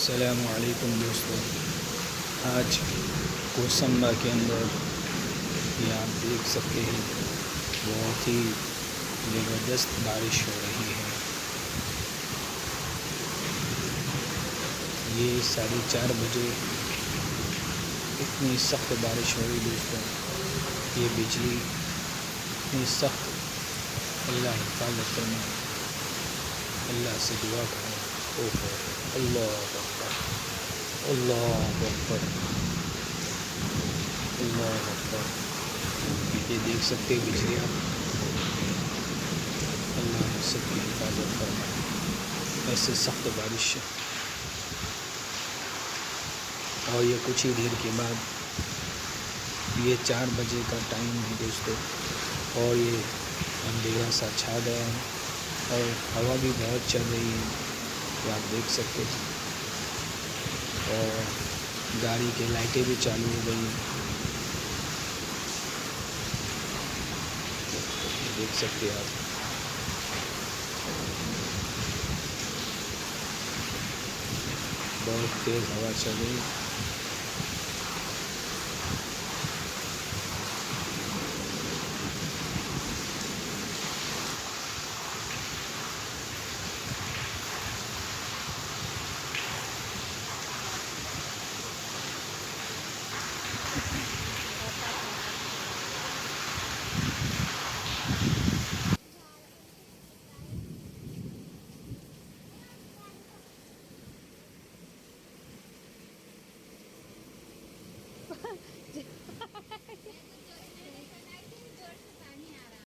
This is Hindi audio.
अस्सलामुअलैकुम दोस्तों। आज कोसंबा के अंदर ये आप देख सकते हैं बहुत ही ज़बरदस्त बारिश हो रही है। ये 4:30 बजे इतनी सख्त बारिश हो रही दोस्तों। ये बिजली इतनी सख्त, अल्लाह हिफाजत करना, अल्लाह से दुआ करें। ओहो, अल्लाह अकबर, अल्लाह अकबर, अल्लाह अकबर। ये देख सकते हैं बिजली आप। अल्लाह सबकी हिफाजत फरमाए ऐसे सख्त बारिश है। और ये कुछ ही देर के बाद, ये 4 बजे का टाइम है दोस्तों, और ये अंधेरा सा छा गया है और हवा भी बहुत चल रही है, ये आप देख सकते हैं। और गाड़ी की लाइटें भी चालू हो गई हैं, देख सकते हैं आप। बहुत तेज़ हवा चल रही है।